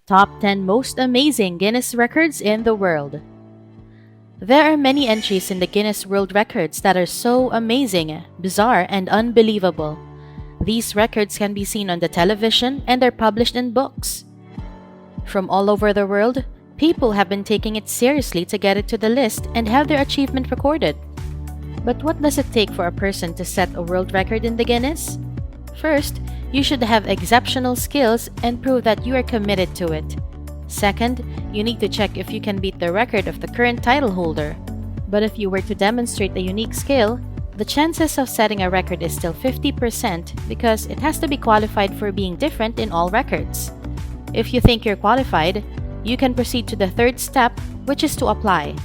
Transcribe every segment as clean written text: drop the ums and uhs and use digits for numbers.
Top 10 Most Amazing Guinness Records in the World. There are many entries in the Guinness World Records that are so amazing, bizarre, and unbelievable. These records can be seen on the television and are published in books. From all over the world, people have been taking it seriously to get it to the list and have their achievement recorded. But what does it take for a person to set a world record in the Guinness? First, you should have exceptional skills and prove that you are committed to it. Second, you need to check if you can beat the record of the current title holder. But if you were to demonstrate a unique skill, the chances of setting a record is still 50% because it has to be qualified for being different in all records. If you think you're qualified, you can proceed to the third step, which is to apply.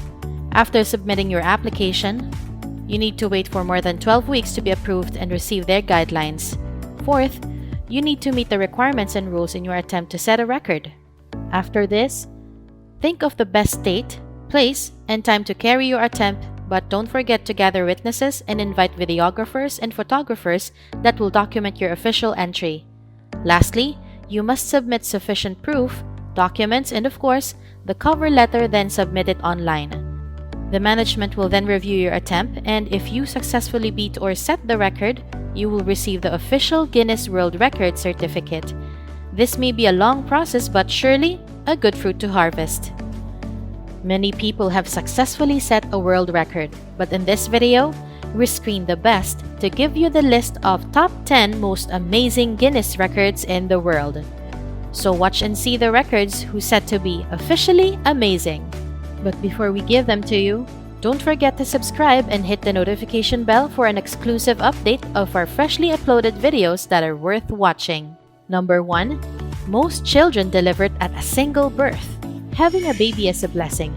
After submitting your application, you need to wait for more than 12 weeks to be approved and receive their guidelines. Fourth, you need to meet the requirements and rules in your attempt to set a record. After this, think of the best date, place, and time to carry your attempt, but don't forget to gather witnesses and invite videographers and photographers that will document your official entry. Lastly, you must submit sufficient proof, documents, and of course, the cover letter, then submit it online. The management will then review your attempt, and if you successfully beat or set the record, you will receive the official Guinness World Record certificate. This may be a long process, but surely a good fruit to harvest. Many people have successfully set a world record, but in this video, we screen the best to give you the list of top 10 most amazing Guinness records in the world. So watch and see the records who said to be officially amazing. But before we give them to you, don't forget to subscribe and hit the notification bell for an exclusive update of our freshly uploaded videos that are worth watching. Number 1. Most children delivered at a single birth. Having a baby is a blessing,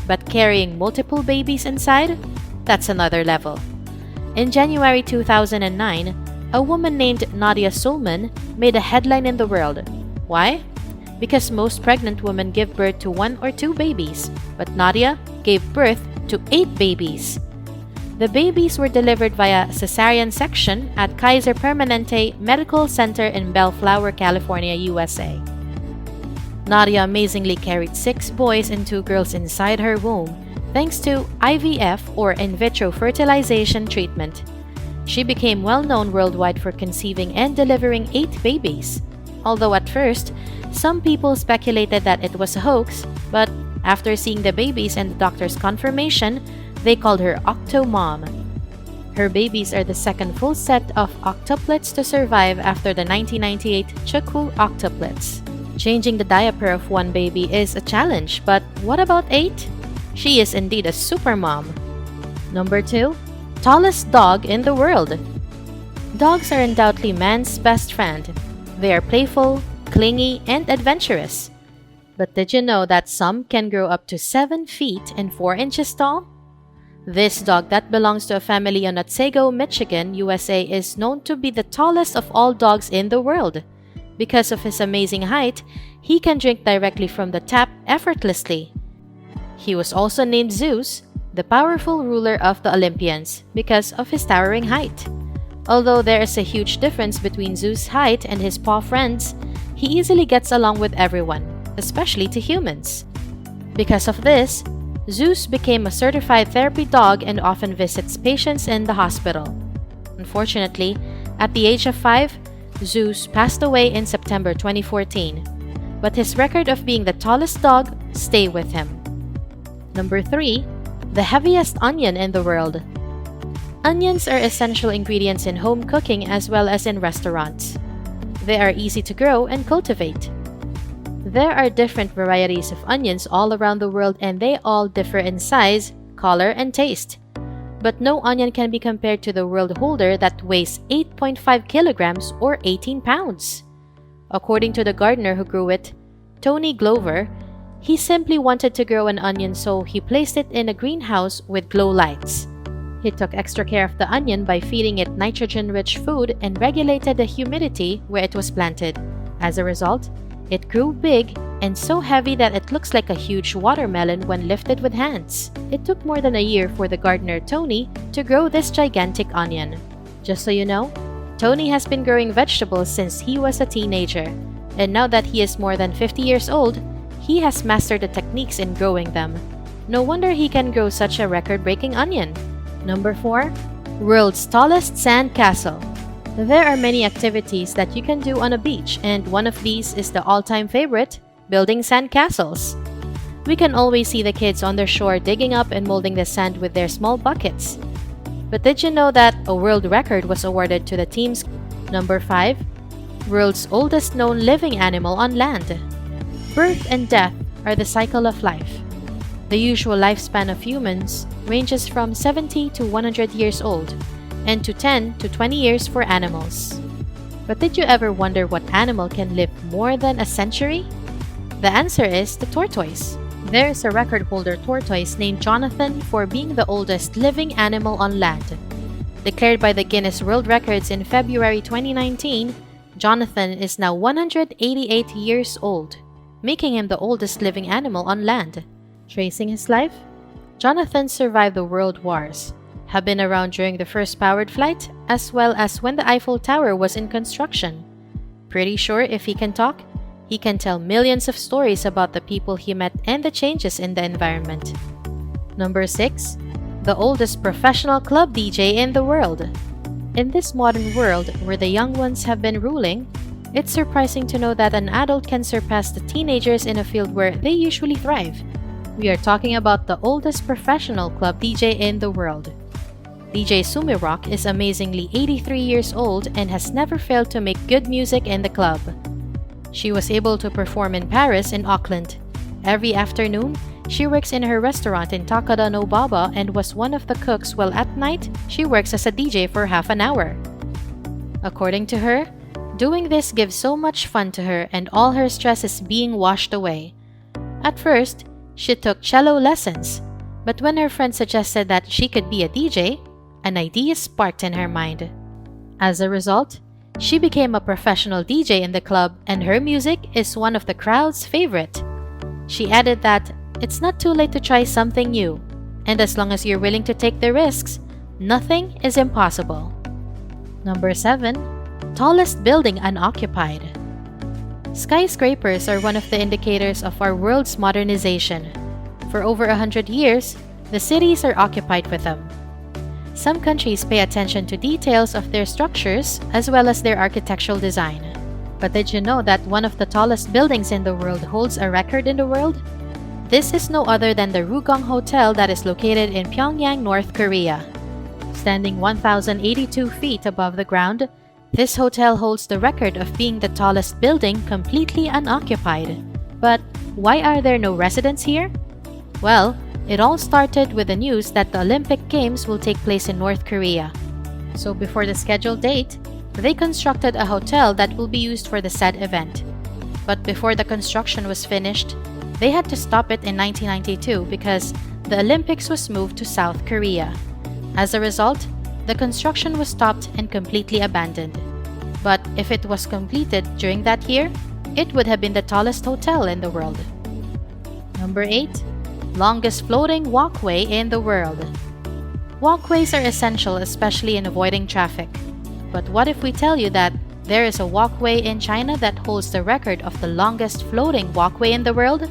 but carrying multiple babies inside? That's another level. In January 2009, a woman named Nadia Sulman made a headline in the world. Why? Because most pregnant women give birth to 1 or 2 babies, but Nadia gave birth to 8 babies. The babies were delivered via cesarean section at Kaiser Permanente Medical Center in Bellflower, California, USA. Nadia amazingly carried 6 boys and 2 girls inside her womb thanks to IVF or in vitro fertilization treatment. She became well known worldwide for conceiving and delivering 8 babies. Although at first, some people speculated that it was a hoax, but after seeing the babies and the doctor's confirmation, they called her Octomom. Her babies are the second full set of octuplets to survive after the 1998 Chukwu octuplets. Changing the diaper of 1 baby is a challenge, but what about 8? She is indeed a super mom. Number 2. Tallest dog in the world. Dogs are undoubtedly man's best friend. They are playful, clingy, and adventurous. But did you know that some can grow up to 7 feet and 4 inches tall? This dog that belongs to a family in Otsego, Michigan, USA is known to be the tallest of all dogs in the world. Because of his amazing height, he can drink directly from the tap effortlessly. He was also named Zeus, the powerful ruler of the Olympians, because of his towering height. Although there is a huge difference between Zeus' height and his paw friends, he easily gets along with everyone, especially to humans. Because of this, Zeus became a certified therapy dog and often visits patients in the hospital. Unfortunately, at the age of 5, Zeus passed away in September 2014, but his record of being the tallest dog stay with him. Number 3. The heaviest onion in the world. Onions are essential ingredients in home cooking as well as in restaurants. They are easy to grow and cultivate. There are different varieties of onions all around the world and they all differ in size, color, and taste. But no onion can be compared to the world holder that weighs 8.5 kilograms or 18 pounds. According to the gardener who grew it, Tony Glover, he simply wanted to grow an onion so he placed it in a greenhouse with glow lights. He took extra care of the onion by feeding it nitrogen-rich food and regulated the humidity where it was planted. As a result, it grew big and so heavy that it looks like a huge watermelon when lifted with hands. It took more than a year for the gardener Tony to grow this gigantic onion. Just so you know, Tony has been growing vegetables since he was a teenager. And now that he is more than 50 years old, he has mastered the techniques in growing them. No wonder he can grow such a record-breaking onion. Number 4. World's tallest sand castle. There are many activities that you can do on a beach, and one of these is the all-time favorite, building sand castles. We can always see the kids on the shore digging up and molding the sand with their small buckets. But did you know that a world record was awarded to the teams? Number 5. World's oldest known living animal on land. Birth and death are the cycle of life. The usual lifespan of humans ranges from 70 to 100 years old, and to 10 to 20 years for animals. But did you ever wonder what animal can live more than a century? The answer is the tortoise. There is a record holder tortoise named Jonathan for being the oldest living animal on land. Declared by the Guinness World Records in February 2019, Jonathan is now 188 years old, making him the oldest living animal on land. Tracing his life, Jonathan survived the world wars, have been around during the first powered flight, as well as when the Eiffel Tower was in construction. Pretty sure if he can talk, he can tell millions of stories about the people he met and the changes in the environment. Number 6. The oldest professional club DJ in the world. In this modern world where the young ones have been ruling, it's surprising to know that an adult can surpass the teenagers in a field where they usually thrive. We are talking about the oldest professional club DJ in the world. DJ Sumirock is amazingly 83 years old and has never failed to make good music in the club. She was able to perform in Paris and Auckland. Every afternoon, she works in her restaurant in Takada no Baba and was one of the cooks, while at night, she works as a DJ for half an hour. According to her, doing this gives so much fun to her and all her stress is being washed away. At first, she took cello lessons, but when her friend suggested that she could be a DJ, an idea sparked in her mind. As a result, she became a professional DJ in the club and her music is one of the crowd's favorite. She added that it's not too late to try something new, and as long as you're willing to take the risks, nothing is impossible. Number 7. Tallest building unoccupied. Skyscrapers are one of the indicators of our world's modernization. For over 100 years, the cities are occupied with them. Some countries pay attention to details of their structures as well as their architectural design. But did you know that one of the tallest buildings in the world holds a record in the world? This is no other than the Rugong Hotel that is located in Pyongyang, North Korea. Standing 1,082 feet above the ground, this hotel holds the record of being the tallest building completely unoccupied. But why are there no residents here? Well, it all started with the news that the Olympic Games will take place in North Korea. So before the scheduled date, they constructed a hotel that will be used for the said event. But before the construction was finished, they had to stop it in 1992 because the Olympics was moved to South Korea. As a result, the construction was stopped and completely abandoned. But if it was completed during that year, it would have been the tallest hotel in the world. Number 8. Longest floating walkway in the world. Walkways are essential, especially in avoiding traffic. But what if we tell you that there is a walkway in China that holds the record of the longest floating walkway in the world?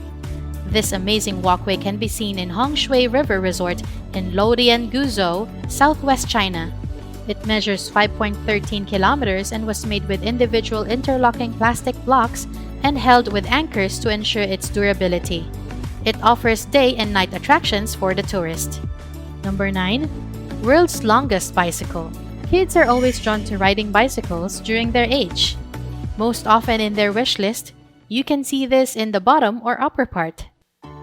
This amazing walkway can be seen in Hongshui River Resort in Lodian, Guizhou, southwest China. It measures 5.13 kilometers and was made with individual interlocking plastic blocks and held with anchors to ensure its durability. It offers day and night attractions for the tourist. Number 9. World's longest bicycle. Kids are always drawn to riding bicycles during their age. Most often in their wish list, you can see this in the bottom or upper part.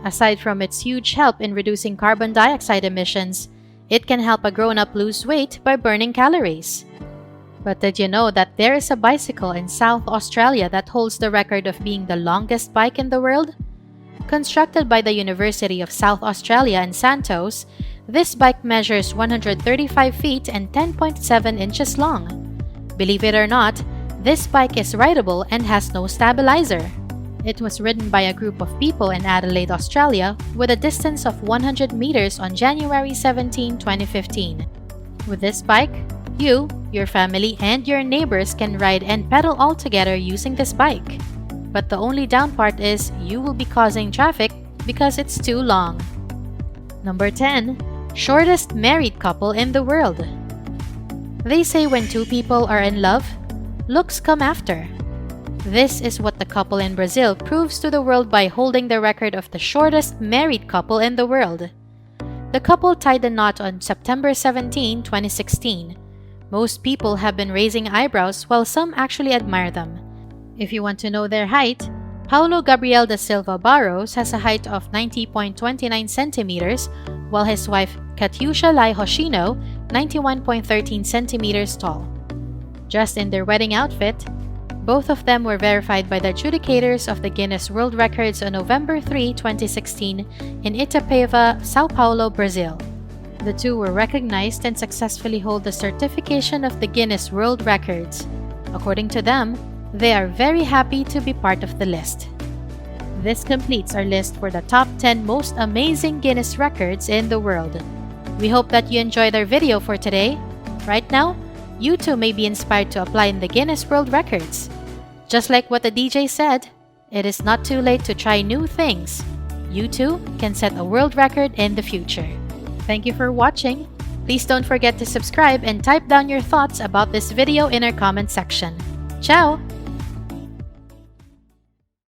Aside from its huge help in reducing carbon dioxide emissions, it can help a grown-up lose weight by burning calories. But did you know that there is a bicycle in South Australia that holds the record of being the longest bike in the world? Constructed by the University of South Australia in Santos, this bike measures 135 feet and 10.7 inches long. Believe it or not, this bike is rideable and has no stabilizer. It was ridden by a group of people in Adelaide, Australia, with a distance of 100 meters on January 17, 2015. With this bike, you, your family, and your neighbors can ride and pedal all together using this bike. But the only down part is you will be causing traffic because it's too long. Number 10. Shortest married couple in the world. They say when two people are in love, looks come after. This is what the couple in Brazil proves to the world by holding the record of the shortest married couple in the world. The couple tied the knot on September 17, 2016. Most people have been raising eyebrows while some actually admire them. If you want to know their height, Paulo Gabriel da Silva Barros has a height of 90.29 centimeters, while his wife Katyusha Lai Hoshino 91.13 centimeters tall. Dressed in their wedding outfit, both of them were verified by the adjudicators of the Guinness World Records on November 3, 2016 in Itapeva, Sao Paulo, Brazil. The two were recognized and successfully hold the certification of the Guinness World Records. According to them, they are very happy to be part of the list. This completes our list for the top 10 most amazing Guinness records in the world. We hope that you enjoyed our video for today. Right now, you too may be inspired to apply in the Guinness World Records. Just like what the DJ said, it is not too late to try new things. You too can set a world record in the future. Thank you for watching. Please don't forget to subscribe and type down your thoughts about this video in our comment section. Ciao!